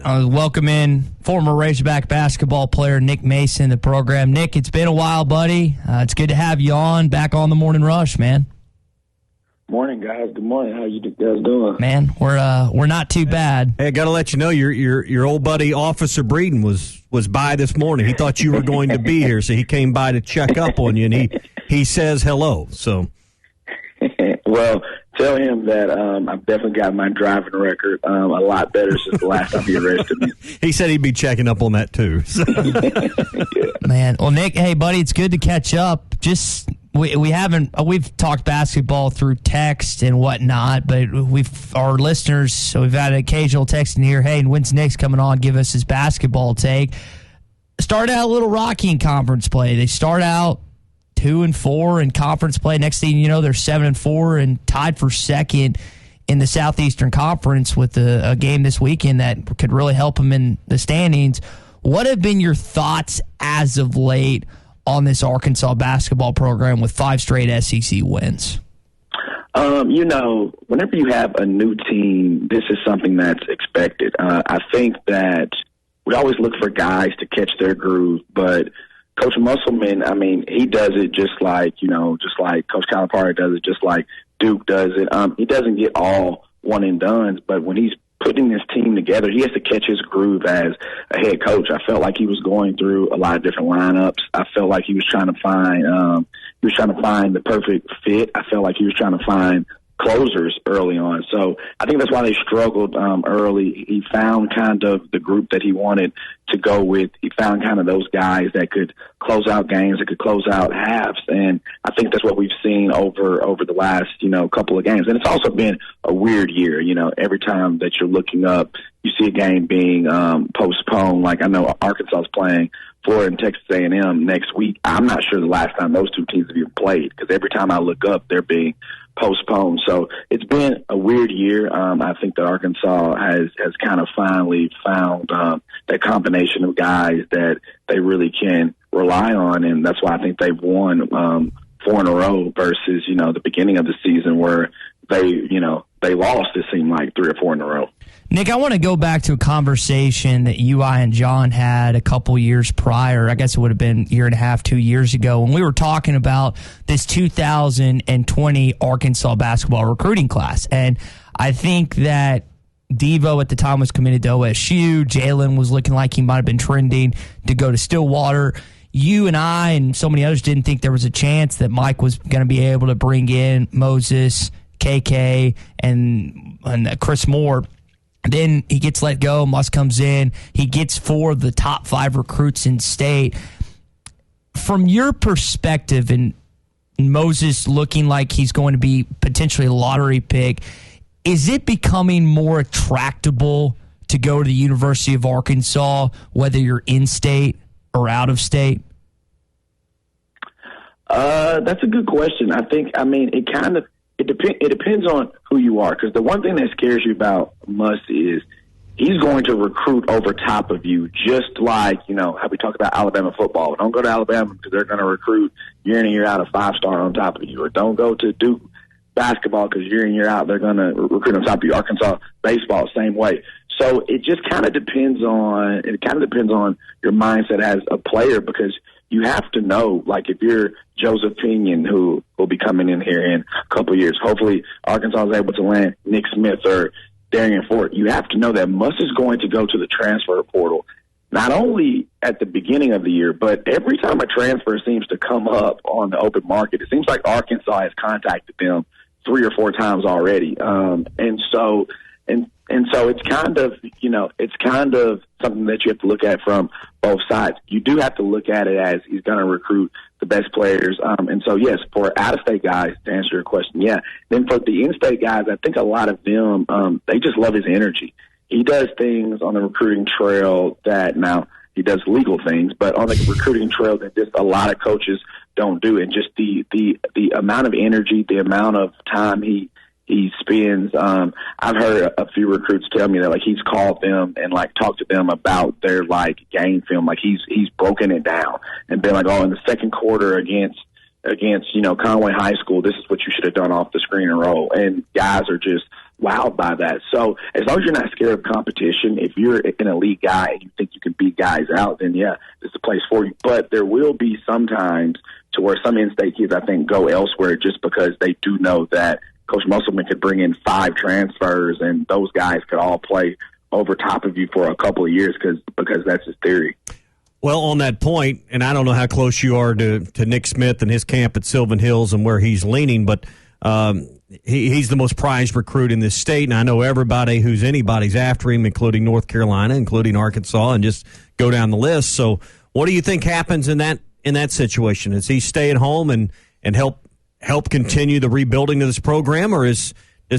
Welcome in former Razorback basketball player Nick Mason in the program. Nick, it's been a while, buddy. It's good to have you back on the Morning Rush, man. Morning, guys. Good morning. How you guys doing? Man, we're not too bad. Hey, I got to let you know your old buddy Officer Breeden was by this morning. He thought you were going to be here, so he came by to check up on you, and he says hello. So, well, tell him that I've definitely got my driving record a lot better since the last time he arrested me. He said he'd be checking up on that too. So. Man, well, Nick, hey, buddy, it's good to catch up. We've talked basketball through text and whatnot, but our listeners, so we've had an occasional text in here. Hey, when's Nick's coming on? Give us his basketball take. Started out a little rocky in conference play. They start out 2-4 in conference play. Next thing you know, they're 7-4 and tied for second in the Southeastern Conference with a game this weekend that could really help them in the standings. What have been your thoughts as of late on this Arkansas basketball program with 5 straight SEC wins? Whenever you have a new team, this is something that's expected. I think that we always look for guys to catch their groove, but Coach Musselman, he does it just like Coach Calipari does it, just like Duke does it. He doesn't get all one and dones, but when he's putting this team together, he has to catch his groove as a head coach. I felt like he was going through a lot of different lineups. I felt like he was trying to find the perfect fit. I felt like he was trying to find closers early on. So I think that's why they struggled early. He found kind of the group that he wanted to go with. He found kind of those guys that could close out games, that could close out halves. And I think that's what we've seen over the last, couple of games. And it's also been a weird year. Every time that you're looking up, you see a game being postponed. Like I know Arkansas is playing Florida and Texas A&M next week. I'm not sure the last time those two teams have even played because every time I look up, they're being postponed. So it's been a weird year. I think that Arkansas has kind of finally found that combination of guys that they really can rely on, and that's why I think they've won 4 in a row versus the beginning of the season where they lost. It seemed like 3 or 4 in a row. Nick, I want to go back to a conversation that you, I, and John had a couple years prior. I guess it would have been a year and a half, 2 years ago, when we were talking about this 2020 Arkansas basketball recruiting class. And I think that Devo at the time was committed to OSU. Jalen was looking like he might have been trending to go to Stillwater. You and I and so many others didn't think there was a chance that Mike was going to be able to bring in Moses, KK, and Chris Moore. Then he gets let go. Musk comes in. He gets 4 of the top 5 recruits in state. From your perspective, and Moses looking like he's going to be potentially a lottery pick, is it becoming more attractable to go to the University of Arkansas, whether you're in state or out of state? That's a good question. It depends on who you are, because the one thing that scares you about Muss is he's going to recruit over top of you, just like, how we talk about Alabama football. Don't go to Alabama because they're going to recruit year in and year out a 5-star on top of you. Or don't go to Duke basketball because year in and year out they're going to recruit on top of you. Arkansas baseball, same way. So it just kind of depends on your mindset as a player, because you have to know, like if you're Joseph Pinion, who will be coming in here in a couple of years, hopefully Arkansas is able to land Nick Smith or Darian Ford. You have to know that Muss is going to go to the transfer portal, not only at the beginning of the year, but every time a transfer seems to come up on the open market. It seems like Arkansas has contacted them 3 or 4 times already. And so it's kind of something that you have to look at from both sides. You do have to look at it as he's going to recruit the best players. And so, yes, for out-of-state guys, to answer your question, yeah. Then for the in-state guys, I think a lot of them, they just love his energy. He does things on the recruiting trail that, now, he does legal things, but on the recruiting trail that just a lot of coaches don't do. And just the amount of energy, the amount of time he spends. I've heard a few recruits tell me that he's called them and talked to them about their game film. He's broken it down and been in the second quarter against Conway High School, this is what you should have done off the screen and roll. And guys are just wowed by that. So as long as you're not scared of competition, if you're an elite guy and you think you can beat guys out, then yeah, this is the place for you. But there will be some times to where some in-state kids, I think, go elsewhere just because they do know that Coach Musselman could bring in 5 transfers and those guys could all play over top of you for a couple of years because that's his theory. Well, on that point, and I don't know how close you are to Nick Smith and his camp at Sylvan Hills and where he's leaning, but he's the most prized recruit in this state, and I know everybody who's anybody's after him, including North Carolina, including Arkansas, and just go down the list. So what do you think happens in that situation? Does he stay at home and help continue the rebuilding of this program, or does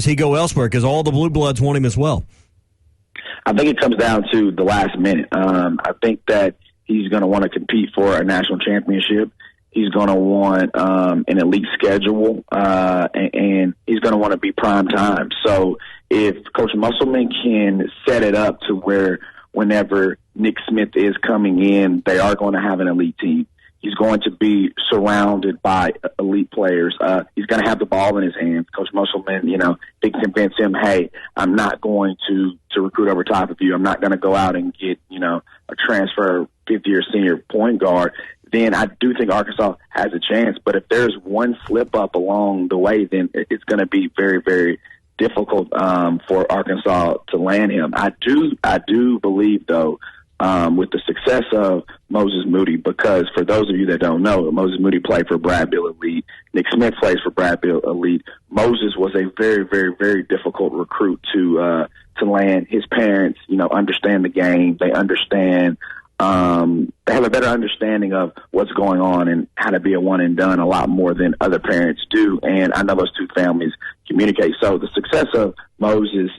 he go elsewhere? Because all the Blue Bloods want him as well. I think it comes down to the last minute. I think that he's going to want to compete for a national championship. He's going to want an elite schedule, and he's going to want to be prime time. So if Coach Musselman can set it up to where whenever Nick Smith is coming in, they are going to have an elite team. He's going to be surrounded by elite players. He's going to have the ball in his hands. Coach Musselman, they can convince him, hey, I'm not going to recruit over top of you. I'm not going to go out and get, a transfer 50-year senior point guard. Then I do think Arkansas has a chance. But if there's one slip up along the way, then it's going to be very, very difficult for Arkansas to land him. I do believe, though, with the success of Moses Moody, because for those of you that don't know, Moses Moody played for Brad Bill Elite. Nick Smith plays for Brad Bill Elite. Moses was a very, very, very difficult recruit to land. His parents, understand the game. They understand. They have a better understanding of what's going on and how to be a one and done a lot more than other parents do. And I know those two families communicate. So the success of Moses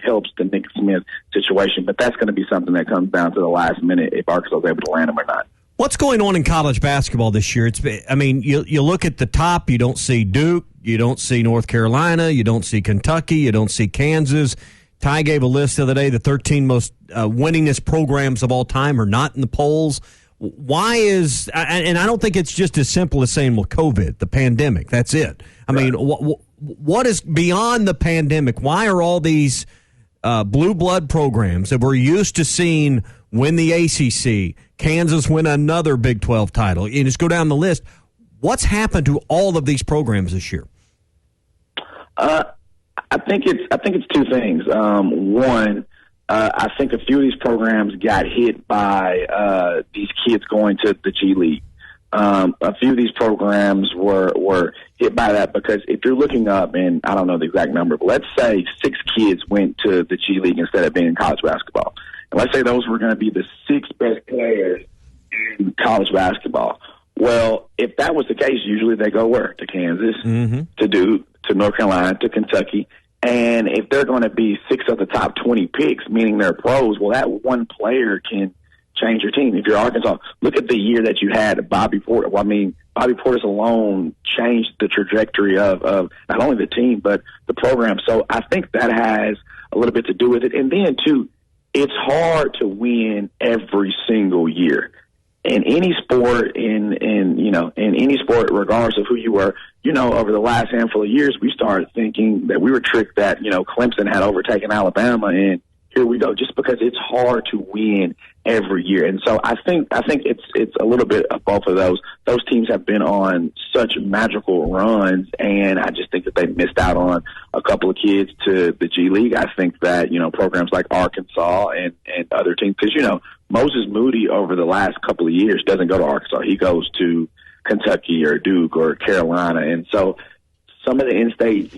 helps the Nick Smith situation, but that's going to be something that comes down to the last minute if Arkansas is able to land him or not. What's going on in college basketball this year? You look at the top, you don't see Duke, you don't see North Carolina, you don't see Kentucky, you don't see Kansas. Ty gave a list the other day. The 13 most winningest programs of all time are not in the polls. Why is – and I don't think it's just as simple as saying, well, COVID, the pandemic, that's it. I mean, what is beyond the pandemic? Why are all these blue blood programs that we're used to seeing win the ACC, Kansas win another Big 12 title, and just go down the list, what's happened to all of these programs this year? I think it's two things. One, I think a few of these programs got hit by these kids going to the G League. A few of these programs were hit by that because if you're looking up, and I don't know the exact number, but let's say 6 kids went to the G League instead of being in college basketball. And let's say those were going to be the 6 best players in college basketball. Well, if that was the case, usually they go where? To Kansas, to Duke, to North Carolina, to Kentucky. And if they're going to be 6 of the top 20 picks, meaning they're pros, well, that one player can change your team. If you're Arkansas, look at the year that you had Bobby Portis. Well, I mean, Bobby Portis alone changed the trajectory of not only the team, but the program. So I think that has a little bit to do with it. And then, too, it's hard to win every single year. In any sport, in any sport, regardless of who you were, over the last handful of years, we started thinking that we were tricked that, Clemson had overtaken Alabama, and here we go, just because it's hard to win every year. And so I think it's a little bit of both of those. Those teams have been on such magical runs, and I just think that they missed out on a couple of kids to the G League. I think that, programs like Arkansas and other teams, because, Moses Moody over the last couple of years doesn't go to Arkansas. He goes to Kentucky or Duke or Carolina. And so some of the in-state,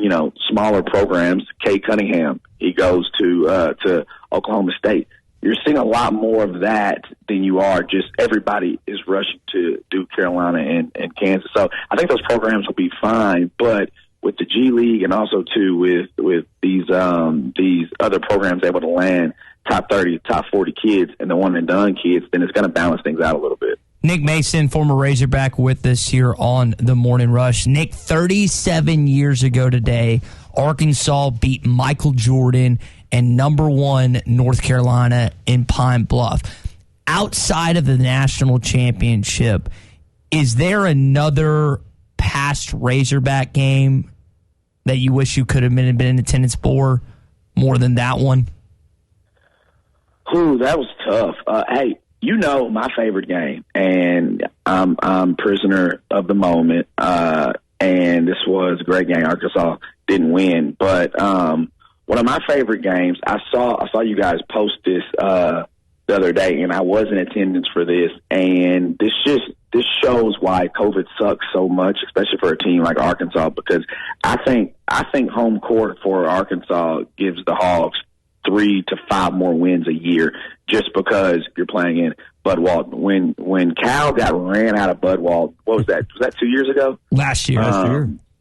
smaller programs, Kate Cunningham, he goes to Oklahoma State. You're seeing a lot more of that than you are just everybody is rushing to Duke, Carolina, and Kansas. So I think those programs will be fine, but with the G League and also too with these other programs able to land top 30, top 40 kids and the one and done kids, then it's going to balance things out a little bit. Nick Mason, former Razorback, with us here on the Morning Rush. Nick, 37 years ago today, Arkansas beat Michael Jordan and #1 North Carolina in Pine Bluff. Outside of the national championship, is there another past Razorback game that you wish you could have been in attendance for more than that one? Ooh, that was tough. Hey, you know my favorite game, and I'm prisoner of the moment. And this was a great game. Arkansas didn't win, but one of my favorite games. I saw you guys post this the other day, and I was in attendance for this. And this shows why COVID sucks so much, especially for a team like Arkansas, because I think home court for Arkansas gives the Hogs 3 to 5 more wins a year, just because you're playing in Bud Walton. When Cal got ran out of Bud Walton, what was that? Was that 2 years ago? Last year.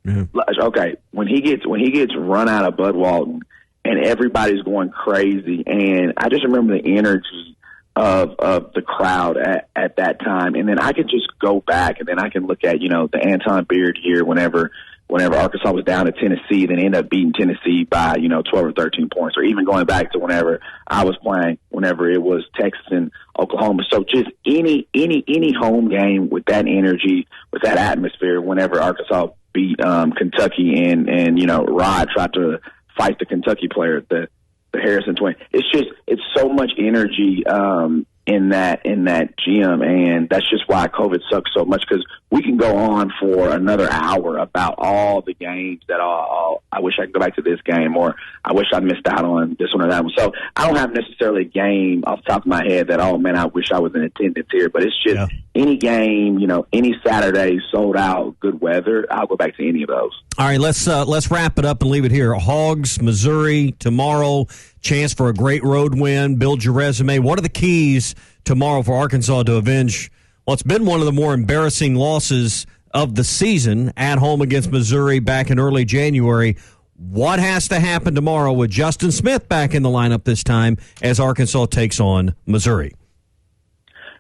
Yeah. Okay. When he gets run out of Bud Walton and everybody's going crazy, and I just remember the energy of the crowd at that time, and then I can just go back and then I can look at the Anton Beard year whenever Arkansas was down to Tennessee, then ended up beating Tennessee by 12 or 13 points, or even going back to whenever I was playing, whenever it was Texas and Oklahoma. So just any home game with that energy, with that atmosphere, whenever Arkansas beat Kentucky and Rod tried to fight the Kentucky player at the Harrison Twin. It's so much energy in that gym, and that's just why COVID sucks so much, because we can go on for another hour about all the games that I wish I could go back to this game, or I wish I missed out on this one or that one. So I don't have necessarily a game off the top of my head that, oh man, I wish I was in attendance here, but it's just any game, any Saturday, sold out, good weather, I'll go back to any of those. All right, let's wrap it up and leave it here. Hogs, Missouri tomorrow, chance for a great road win. Build your resume. What are the keys tomorrow for Arkansas to avenge? Well, it's been one of the more embarrassing losses of the season at home against Missouri back in early January. What has to happen tomorrow with Justin Smith back in the lineup this time as Arkansas takes on Missouri?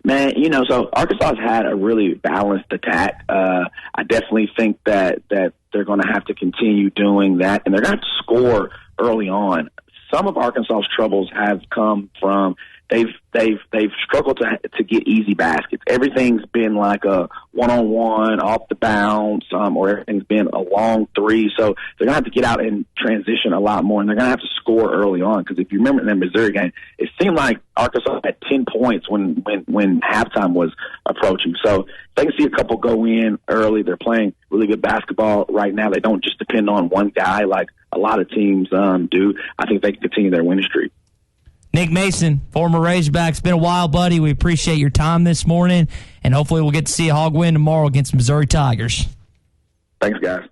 Man, so Arkansas has had a really balanced attack. I definitely think that they're going to have to continue doing that, and they're going to have to score early on. Some of Arkansas's troubles have come from they've struggled to get easy baskets. Everything's been like a one-on-one, off the bounce, or everything's been a long three. So they're going to have to get out and transition a lot more, and they're going to have to score early on. Because if you remember in the Missouri game, it seemed like Arkansas had 10 points when halftime was approaching. So if they can see a couple go in early, they're playing really good basketball right now. They don't just depend on one guy like a lot of teams do. I think they can continue their winning streak. Nick Mason, former Razorback. It's been a while, buddy. We appreciate your time this morning, and hopefully we'll get to see a Hog win tomorrow against Missouri Tigers. Thanks, guys.